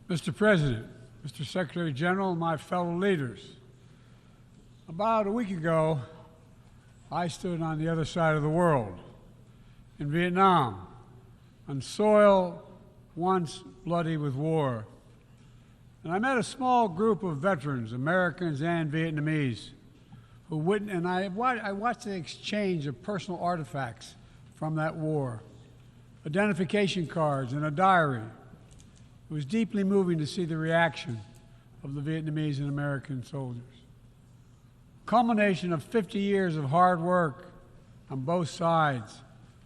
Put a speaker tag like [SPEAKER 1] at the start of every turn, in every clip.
[SPEAKER 1] Mr. President, Mr. Secretary General, and my fellow leaders, about a week ago, I stood on the other side of the world, in Vietnam, on soil once bloody with war. And I met a small group of veterans, Americans and Vietnamese, who witnessed, and I watched the exchange of personal artifacts from that war, identification cards and a diary. It was deeply moving to see the reaction of the Vietnamese and American soldiers. Culmination of 50 years of hard work on both sides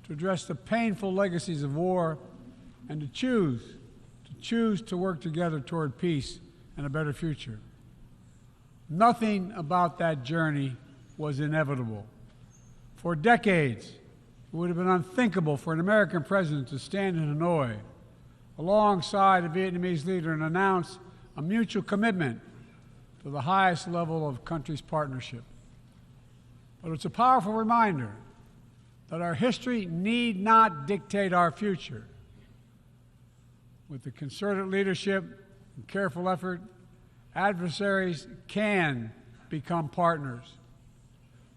[SPEAKER 1] to address the painful legacies of war and to choose to work together toward peace and a better future. Nothing about that journey was inevitable. For decades, it would have been unthinkable for an American president to stand in Hanoi alongside a Vietnamese leader and announce a mutual commitment to the highest level of country's partnership. But it's a powerful reminder that our history need not dictate our future. With the concerted leadership and careful effort, adversaries can become partners.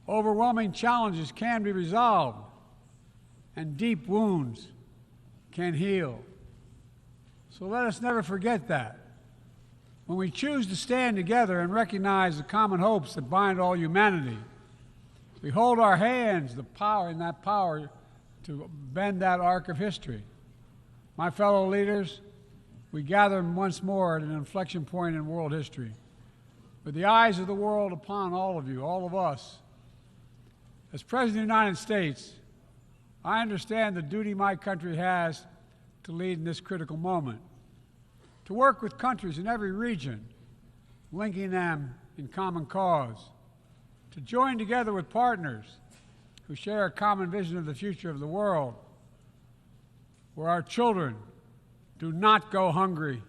[SPEAKER 1] Overwhelming challenges can be resolved, and deep wounds can heal. So let us never forget that. When we choose to stand together and recognize the common hopes that bind all humanity, we hold our hands the power to bend that arc of history. My fellow leaders, we gather once more at an inflection point in world history, with the eyes of the world upon all of you, all of us. As President of the United States, I understand the duty my country has to lead in this critical moment, to work with countries in every region, linking them in common cause, to join together with partners who share a common vision of the future of the world, where our children do not go hungry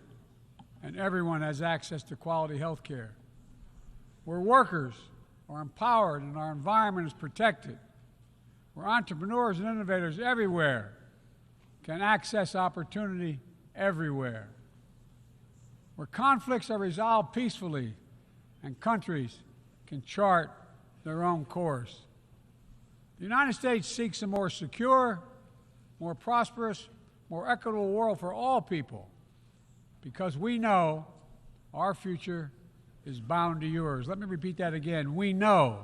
[SPEAKER 1] and everyone has access to quality health care, where workers are empowered and our environment is protected, where entrepreneurs and innovators everywhere can access opportunity everywhere, where conflicts are resolved peacefully and countries can chart their own course. The United States seeks a more secure, more prosperous, more equitable world for all people because we know our future is bound to yours. Let me repeat that again. We know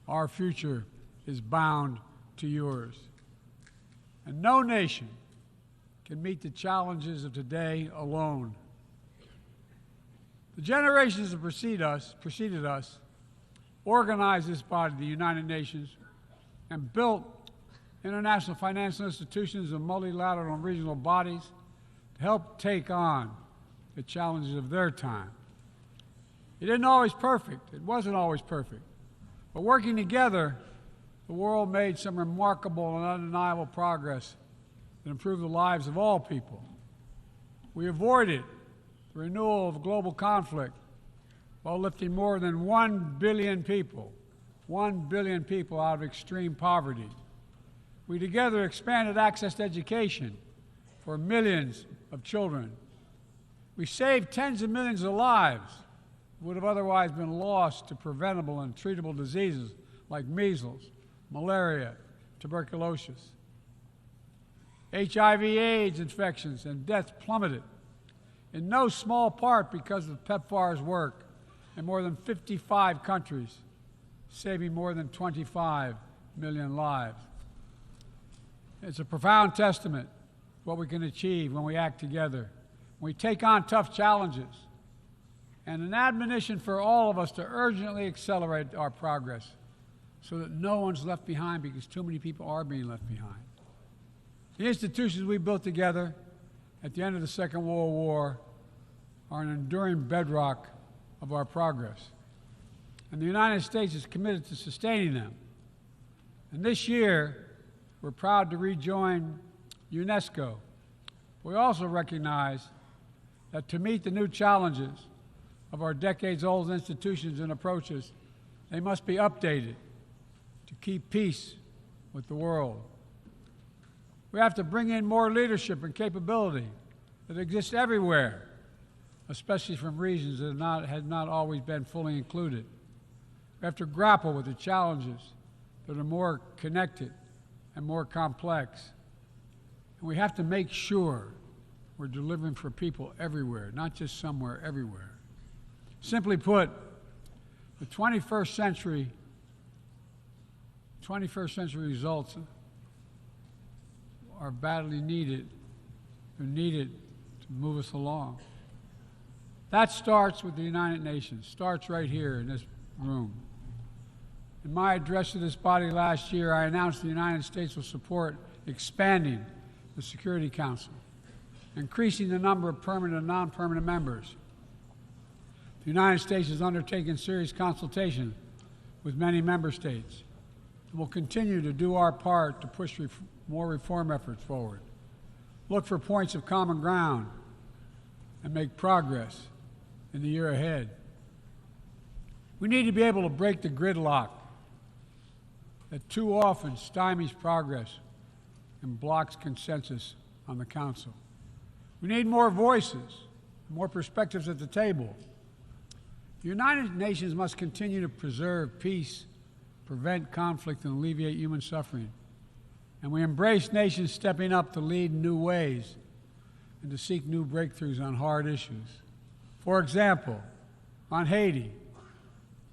[SPEAKER 1] our future is bound to yours. And no nation can meet the challenges of today alone. The generations that preceded us organized this body, the United Nations, and built international financial institutions and multilateral and regional bodies to help take on the challenges of their time. It wasn't always perfect. But working together, the world made some remarkable and undeniable progress that improved the lives of all people. We avoided the renewal of global conflict while lifting more than 1 billion people out of extreme poverty. We together expanded access to education for millions of children. We saved tens of millions of lives that would have otherwise been lost to preventable and treatable diseases like measles, malaria, tuberculosis. HIV/AIDS infections and deaths plummeted, in no small part because of PEPFAR's work in more than 55 countries, saving more than 25 million lives. It's a profound testament to what we can achieve when we act together, when we take on tough challenges, and an admonition for all of us to urgently accelerate our progress so that no one's left behind, because too many people are being left behind. The institutions we built together at the end of the Second World War are an enduring bedrock of our progress. And the United States is committed to sustaining them. And this year, we're proud to rejoin UNESCO. We also recognize that to meet the new challenges of our decades-old institutions and approaches, they must be updated to keep peace with the world. We have to bring in more leadership and capability that exists everywhere especially from regions that had not always been fully included. We have to grapple with the challenges that are more connected and more complex. And we have to make sure we're delivering for people everywhere, not just somewhere, everywhere. Simply put, the 21st century results are badly needed. They're needed to move us along. That starts with the United Nations, starts right here in this room. In my address to this body last year, I announced the United States will support expanding the Security Council, increasing the number of permanent and non-permanent members. The United States has undertaken serious consultation with many member states and will continue to do our part to push more reform efforts forward, look for points of common ground, and make progress in the year ahead. We need to be able to break the gridlock that too often stymies progress and blocks consensus on the Council. We need more voices, more perspectives at the table. The United Nations must continue to preserve peace, prevent conflict, and alleviate human suffering. And we embrace nations stepping up to lead in new ways and to seek new breakthroughs on hard issues. For example, on Haiti,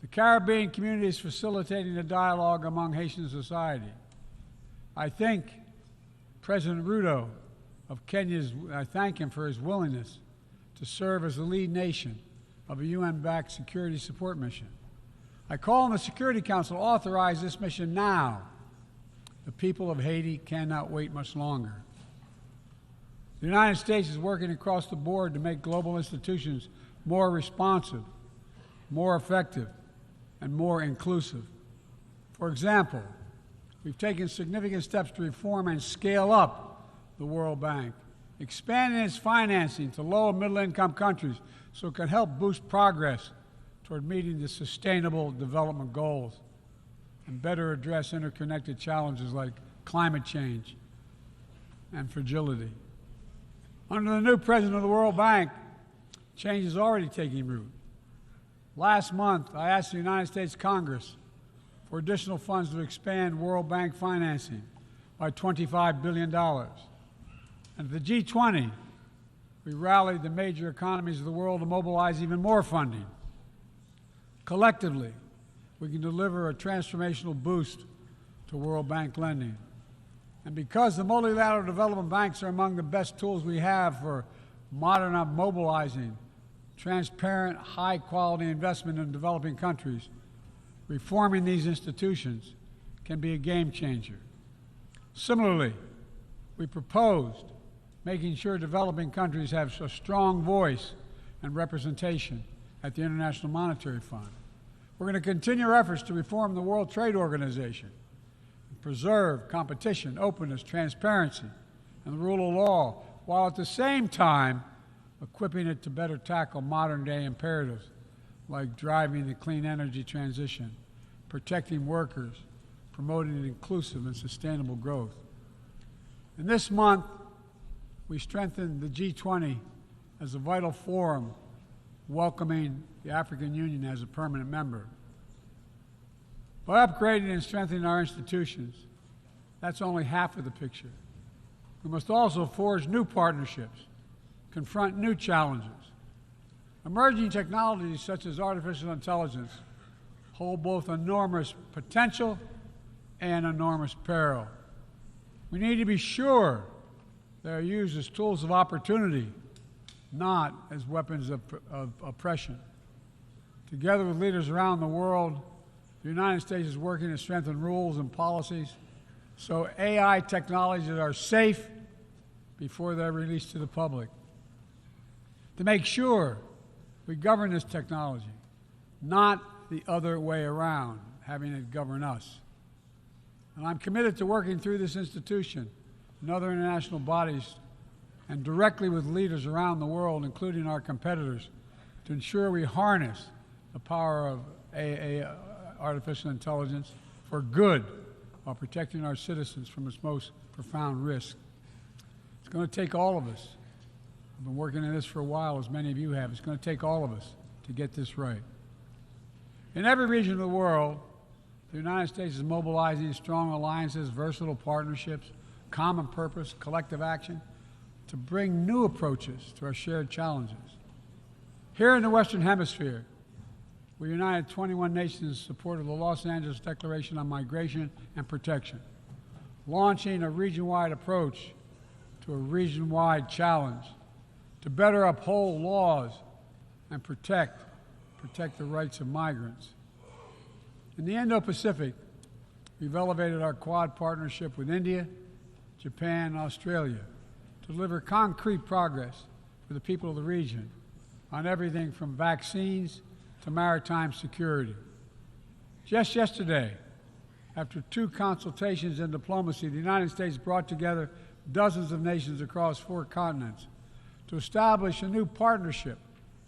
[SPEAKER 1] the Caribbean community is facilitating a dialogue among Haitian society. I thank President Ruto of Kenya, I thank him for his willingness to serve as the lead nation of a UN-backed security support mission. I call on the Security Council to authorize this mission now. The people of Haiti cannot wait much longer. The United States is working across the board to make global institutions more responsive, more effective, and more inclusive. For example, we've taken significant steps to reform and scale up the World Bank, expanding its financing to low and middle-income countries so it can help boost progress toward meeting the Sustainable Development Goals and better address interconnected challenges like climate change and fragility. Under the new president of the World Bank, change is already taking root. Last month, I asked the United States Congress for additional funds to expand World Bank financing by $25 billion. And at the G20, we rallied the major economies of the world to mobilize even more funding. Collectively, we can deliver a transformational boost to World Bank lending. And because the multilateral development banks are among the best tools we have for mobilizing transparent, high-quality investment in developing countries, reforming these institutions can be a game changer. Similarly, we proposed making sure developing countries have a strong voice and representation at the International Monetary Fund. We're going to continue our efforts to reform the World Trade Organization, and preserve competition, openness, transparency, and the rule of law, while at the same time equipping it to better tackle modern-day imperatives like driving the clean energy transition, protecting workers, promoting inclusive and sustainable growth. And this month, we strengthened the G20 as a vital forum, welcoming the African Union as a permanent member. By upgrading and strengthening our institutions, that's only half of the picture. We must also forge new partnerships, confront new challenges. Emerging technologies such as artificial intelligence hold both enormous potential and enormous peril. We need to be sure they are used as tools of opportunity, not as weapons of oppression. Together with leaders around the world, the United States is working to strengthen rules and policies so AI technologies are safe before they're released to the public. To make sure we govern this technology, not the other way around, having it govern us. And I'm committed to working through this institution and other international bodies and directly with leaders around the world, including our competitors, to ensure we harness the power of artificial intelligence for good while protecting our citizens from its most profound risk. It's going to take all of us I've been working on this for a while, as many of you have. It's going to take all of us to get this right. In every region of the world, the United States is mobilizing strong alliances, versatile partnerships, common purpose, collective action to bring new approaches to our shared challenges. Here in the Western Hemisphere, we united 21 nations in support of the Los Angeles Declaration on Migration and Protection, launching a region-wide approach to a region-wide challenge to better uphold laws and protect the rights of migrants. In the Indo-Pacific, we've elevated our Quad partnership with India, Japan, and Australia to deliver concrete progress for the people of the region on everything from vaccines to maritime security. Just yesterday, after 2 consultations in diplomacy, the United States brought together dozens of nations across 4 continents to establish a new partnership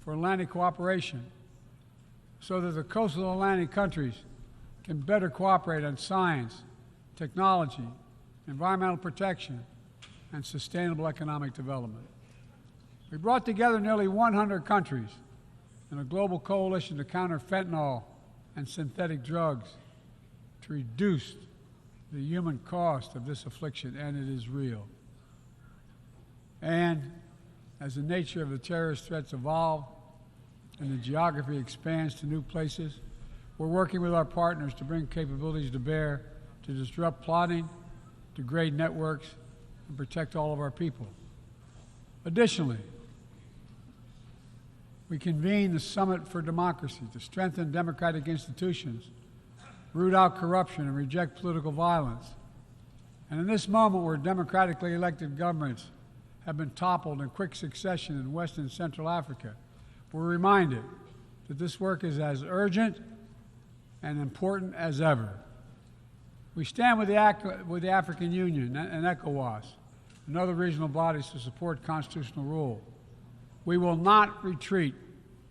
[SPEAKER 1] for Atlantic cooperation so that the coastal Atlantic countries can better cooperate on science, technology, environmental protection, and sustainable economic development. We brought together nearly 100 countries in a global coalition to counter fentanyl and synthetic drugs to reduce the human cost of this affliction, and it is real. And as the nature of the terrorist threats evolve and the geography expands to new places, we're working with our partners to bring capabilities to bear to disrupt plotting, degrade networks, and protect all of our people. Additionally, we convened the Summit for Democracy to strengthen democratic institutions, root out corruption, and reject political violence. And in this moment where democratically elected governments have been toppled in quick succession in West and Central Africa, we're reminded that this work is as urgent and important as ever. We stand with the African Union and ECOWAS and other regional bodies to support constitutional rule. We will not retreat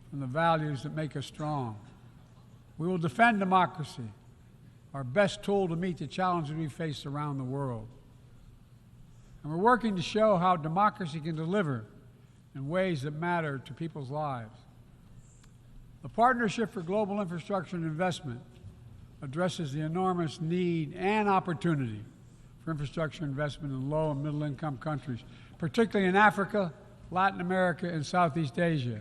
[SPEAKER 1] from the values that make us strong. We will defend democracy, our best tool to meet the challenges we face around the world. And we're working to show how democracy can deliver in ways that matter to people's lives. The Partnership for Global Infrastructure and Investment addresses the enormous need and opportunity for infrastructure investment in low and middle income countries, particularly in Africa, Latin America, and Southeast Asia.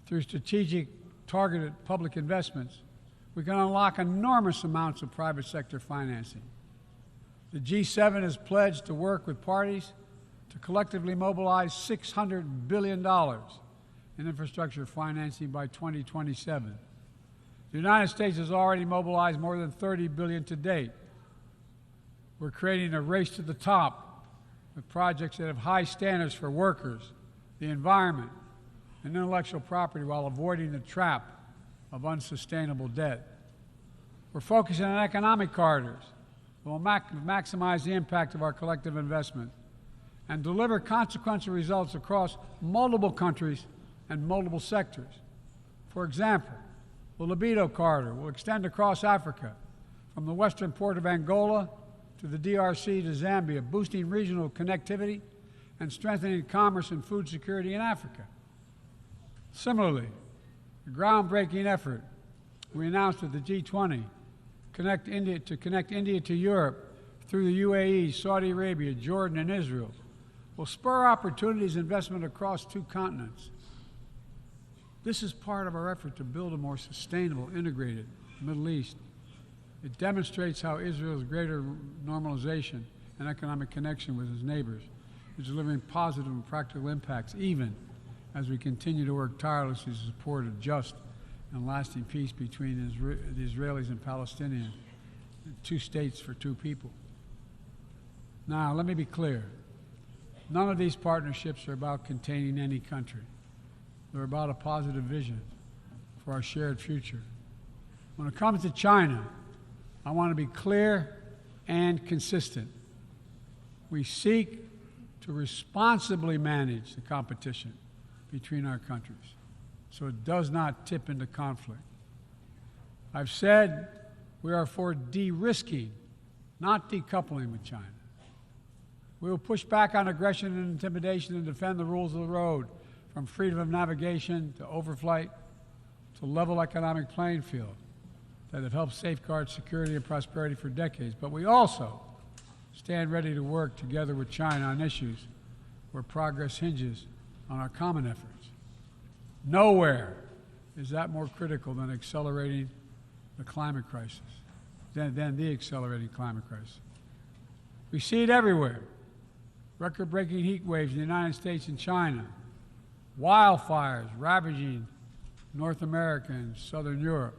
[SPEAKER 1] Through strategic, targeted public investments, we can unlock enormous amounts of private sector financing. The G7 has pledged to work with parties to collectively mobilize $600 billion in infrastructure financing by 2027. The United States has already mobilized more than $30 billion to date. We're creating a race to the top with projects that have high standards for workers, the environment, and intellectual property while avoiding the trap of unsustainable debt. We're focusing on economic corridors that will maximize the impact of our collective investment and deliver consequential results across multiple countries and multiple sectors. For example, the Libido Corridor will extend across Africa from the western port of Angola to the DRC to Zambia, boosting regional connectivity and strengthening commerce and food security in Africa. Similarly, the groundbreaking effort we announced at the G20 to connect India to Europe through the UAE, Saudi Arabia, Jordan, and Israel will spur opportunities and investment across 2 continents. This is part of our effort to build a more sustainable, integrated Middle East. It demonstrates how Israel's greater normalization and economic connection with its neighbors is delivering positive and practical impacts, even as we continue to work tirelessly to support a just and lasting peace between the Israelis and Palestinians, 2 states for 2 people. Now, let me be clear. None of these partnerships are about containing any country. They're about a positive vision for our shared future. When it comes to China, I want to be clear and consistent. We seek to responsibly manage the competition between our countries so it does not tip into conflict. I've said we are for de-risking, not decoupling with China. We will push back on aggression and intimidation and defend the rules of the road, from freedom of navigation to overflight to level economic playing field that have helped safeguard security and prosperity for decades. But we also stand ready to work together with China on issues where progress hinges on our common efforts. Nowhere is that more critical than accelerating the climate crisis, than the accelerating climate crisis. We see it everywhere. Record-breaking heat waves in the United States and China, wildfires ravaging North America and Southern Europe,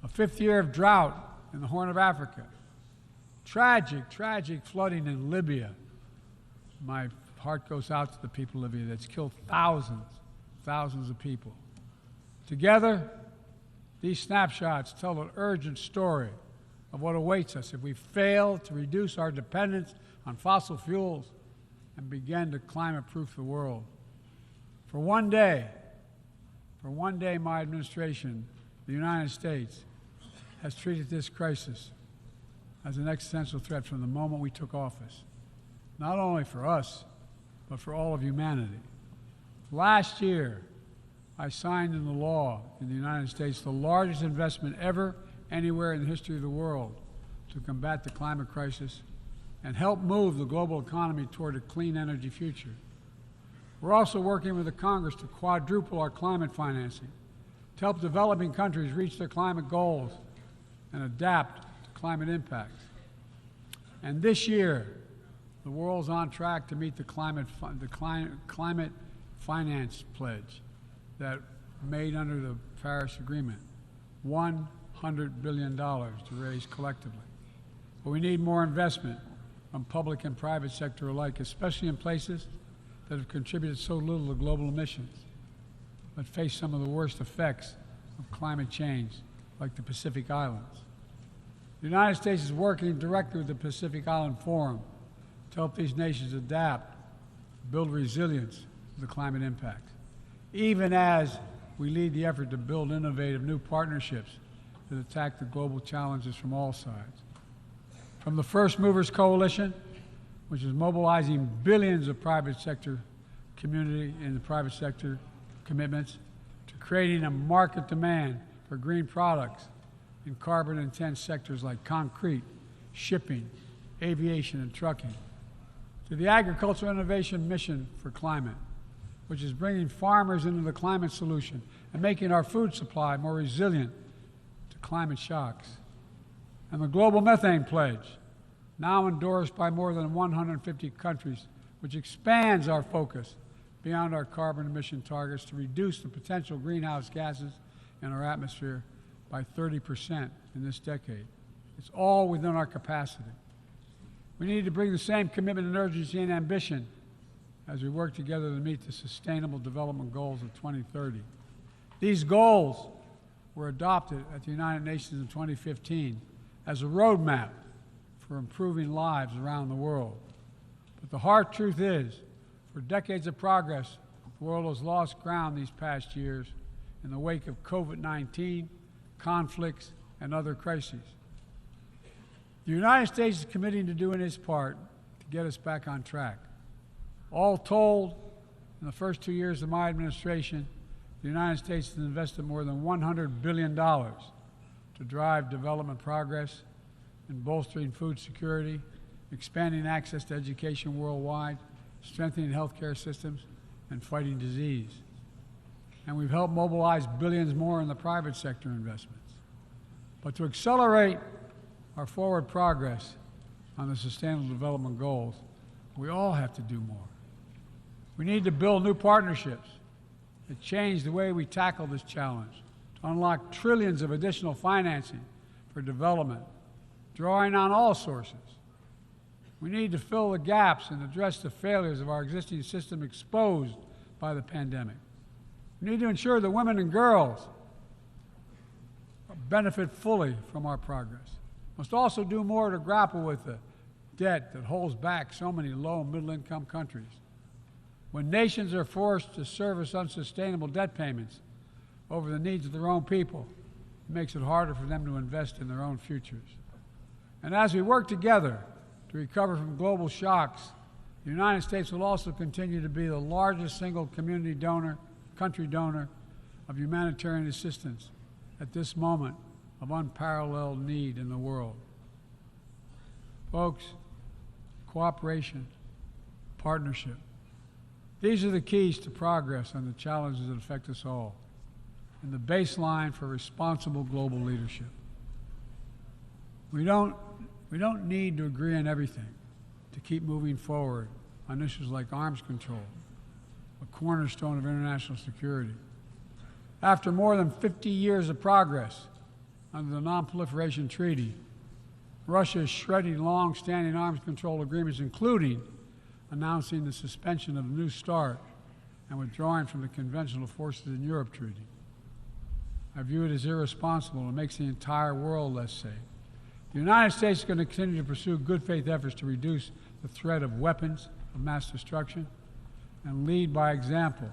[SPEAKER 1] a fifth year of drought in the Horn of Africa, tragic flooding in Libya. My heart goes out to the people of Libya. That's killed thousands of people. Together, these snapshots tell an urgent story of what awaits us if we fail to reduce our dependence on fossil fuels and begin to climate-proof the world. For one day, my administration, the United States, has treated this crisis as an existential threat from the moment we took office, not only for us, but for all of humanity. Last year, I signed into law in the United States the largest investment ever anywhere in the history of the world to combat the climate crisis and help move the global economy toward a clean energy future. We're also working with the Congress to quadruple our climate financing, to help developing countries reach their climate goals and adapt to climate impacts. And this year, the world's on track to meet the climate finance pledge that made under the Paris Agreement, $100 billion to raise collectively. But we need more investment from public and private sector alike, especially in places that have contributed so little to global emissions, but face some of the worst effects of climate change, like the Pacific Islands. The United States is working directly with the Pacific Island Forum to help these nations adapt, build resilience to the climate impacts, even as we lead the effort to build innovative new partnerships that attack the global challenges from all sides. From the First Movers Coalition, which is mobilizing billions of private sector community and the private sector commitments, to creating a market demand for green products in carbon-intense sectors like concrete, shipping, aviation, and trucking, to the Agricultural Innovation Mission for Climate, which is bringing farmers into the climate solution and making our food supply more resilient to climate shocks, and the Global Methane Pledge, now endorsed by more than 150 countries, which expands our focus beyond our carbon emission targets to reduce the potential greenhouse gases in our atmosphere by 30% in this decade. It's all within our capacity. We need to bring the same commitment and urgency and ambition as we work together to meet the Sustainable Development Goals of 2030. These goals were adopted at the United Nations in 2015 as a roadmap for improving lives around the world. But the hard truth is, for decades of progress, the world has lost ground these past years in the wake of COVID-19, conflicts, and other crises. The United States is committing to doing its part to get us back on track. All told, in the first 2 years of my administration, the United States has invested more than $100 billion to drive development progress in bolstering food security, expanding access to education worldwide, strengthening healthcare systems, and fighting disease. And we've helped mobilize billions more in the private sector investments. But to accelerate our forward progress on the Sustainable Development Goals, we all have to do more. We need to build new partnerships that change the way we tackle this challenge, to unlock trillions of additional financing for development, drawing on all sources. We need to fill the gaps and address the failures of our existing system exposed by the pandemic. We need to ensure that women and girls benefit fully from our progress. We must also do more to grapple with the debt that holds back so many low and middle-income countries. When nations are forced to service unsustainable debt payments over the needs of their own people, it makes it harder for them to invest in their own futures. And as we work together to recover from global shocks The United States will also continue to be the largest single country donor of humanitarian assistance at this moment of unparalleled need in the world. Folks, cooperation, partnership, these are the keys to progress on the challenges that affect us all, and the baseline for responsible global leadership. We don't need to agree on everything to keep moving forward on issues like arms control, a cornerstone of international security. After more than 50 years of progress under the Non-Proliferation Treaty, Russia is shredding long-standing arms control agreements, including announcing the suspension of the New START and withdrawing from the Conventional Forces in Europe Treaty. I view it as irresponsible and makes the entire world less safe. The United States is going to continue to pursue good faith efforts to reduce the threat of weapons of mass destruction and lead by example,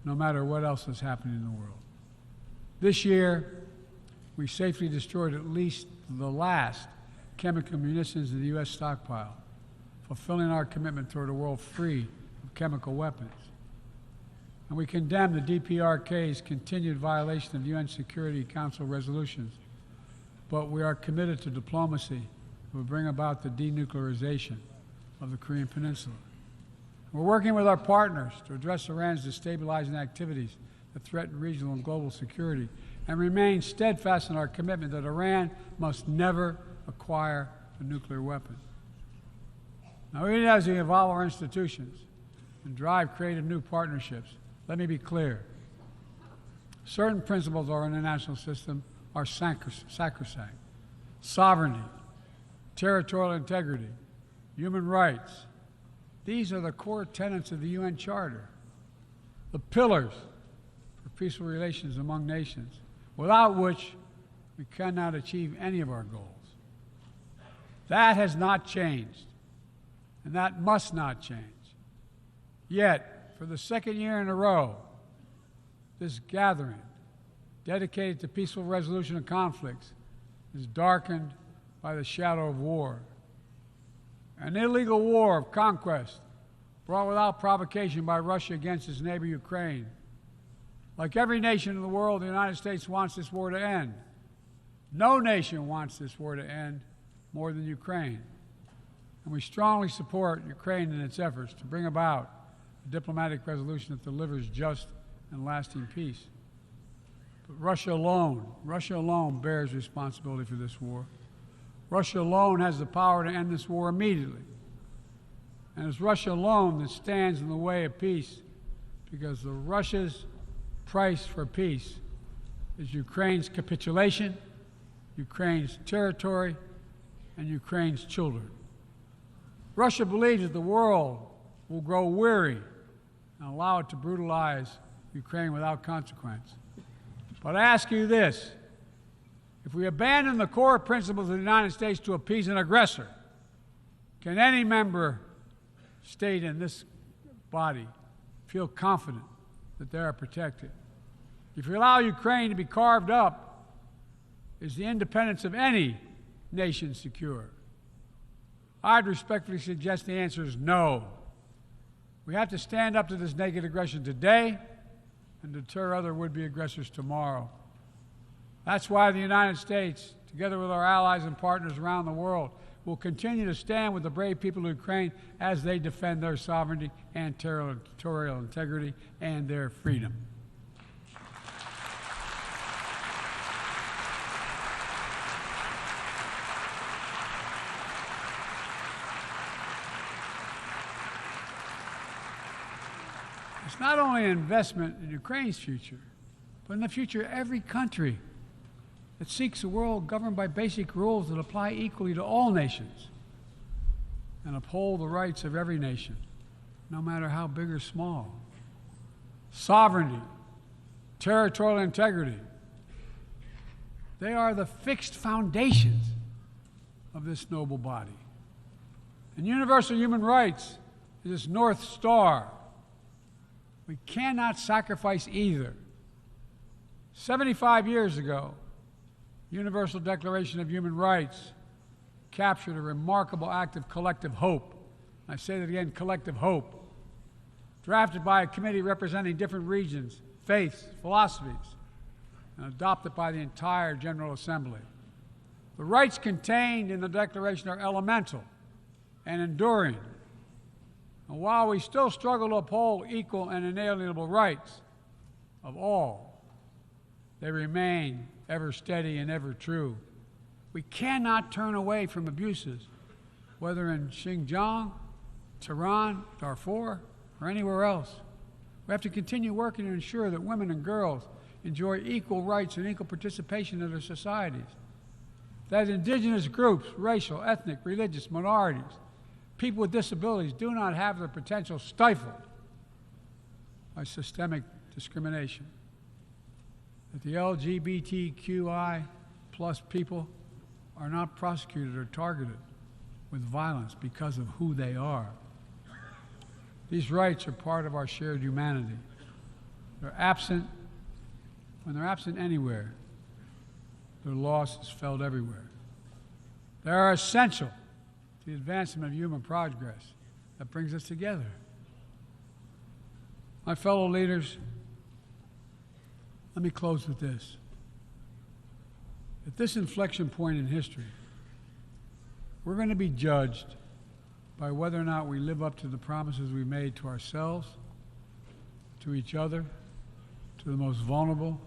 [SPEAKER 1] no matter what else is happening in the world. This year, we safely destroyed at least the last chemical munitions in the U.S. stockpile, fulfilling our commitment toward a world free of chemical weapons. And we condemn the DPRK's continued violation of UN Security Council resolutions, but we are committed to diplomacy that will bring about the denuclearization of the Korean Peninsula. We're working with our partners to address Iran's destabilizing activities that threaten regional and global security, and remain steadfast in our commitment that Iran must never acquire a nuclear weapon. Now, even as we evolve our institutions and drive creative new partnerships, let me be clear. Certain principles of our international system are sacrosanct. Sovereignty, territorial integrity, human rights. These are the core tenets of the UN Charter, the pillars for peaceful relations among nations, without which we cannot achieve any of our goals. That has not changed, and that must not change. Yet, for the second year in a row, this gathering, dedicated to peaceful resolution of conflicts, is darkened by the shadow of war. An illegal war of conquest brought without provocation by Russia against its neighbor Ukraine. Like every nation in the world, the United States wants this war to end. No nation wants this war to end more than Ukraine. And we strongly support Ukraine in its efforts to bring about a diplomatic resolution that delivers just and lasting peace. But Russia alone bears responsibility for this war. Russia alone has the power to end this war immediately. And it's Russia alone that stands in the way of peace, because Russia's price for peace is Ukraine's capitulation, Ukraine's territory, and Ukraine's children. Russia believes that the world will grow weary and allow it to brutalize Ukraine without consequence. But I ask you this: if we abandon the core principles of the United States to appease an aggressor, can any member state in this body feel confident that they are protected? If we allow Ukraine to be carved up, is the independence of any nation secure? I'd respectfully suggest the answer is no. We have to stand up to this naked aggression today and deter other would-be aggressors tomorrow. That's why the United States, together with our allies and partners around the world, will continue to stand with the brave people of Ukraine as they defend their sovereignty and territorial integrity and their freedom. It's not only an investment in Ukraine's future, but in the future of every country that seeks a world governed by basic rules that apply equally to all nations and uphold the rights of every nation, no matter how big or small. Sovereignty, territorial integrity, they are the fixed foundations of this noble body. And universal human rights is its North Star. We cannot sacrifice either. 75 years ago, the Universal Declaration of Human Rights captured a remarkable act of collective hope I say that again, collective hope, drafted by a committee representing different regions, faiths, philosophies, and adopted by the entire General Assembly. The rights contained in the Declaration are elemental and enduring. And while we still struggle to uphold equal and inalienable rights of all, they remain ever steady and ever true. We cannot turn away from abuses, whether in Xinjiang, Tehran, Darfur, or anywhere else. We have to continue working to ensure that women and girls enjoy equal rights and equal participation in their societies, that indigenous groups, racial, ethnic, religious minorities, people with disabilities do not have their potential stifled by systemic discrimination, that the LGBTQI plus people are not prosecuted or targeted with violence because of who they are. These rights are part of our shared humanity. They're absent. When they're absent anywhere, their loss is felt everywhere. They are essential to the advancement of human progress that brings us together. My fellow leaders, let me close with this. At this inflection point in history, we're going to be judged by whether or not we live up to the promises we made to ourselves, to each other, to the most vulnerable,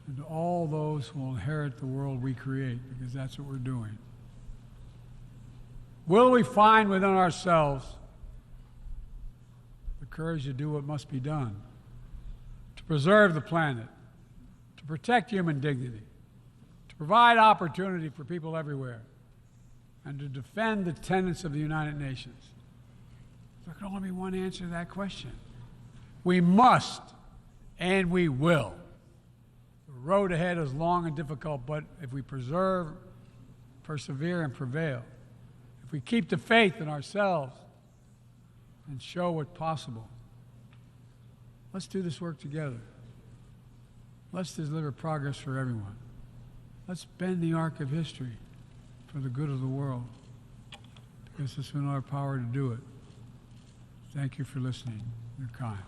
[SPEAKER 1] and to all those who will inherit the world we create, because that's what we're doing. Will we find within ourselves the courage to do what must be done, to preserve the planet, to protect human dignity, to provide opportunity for people everywhere, and to defend the tenets of the United Nations? There can only be one answer to that question. We must, and we will. The road ahead is long and difficult, but if we persevere, and prevail, if we keep the faith in ourselves and show what's possible, let's do this work together. Let's deliver progress for everyone. Let's bend the arc of history for the good of the world, because it's in our power to do it. Thank you for listening. You're kind.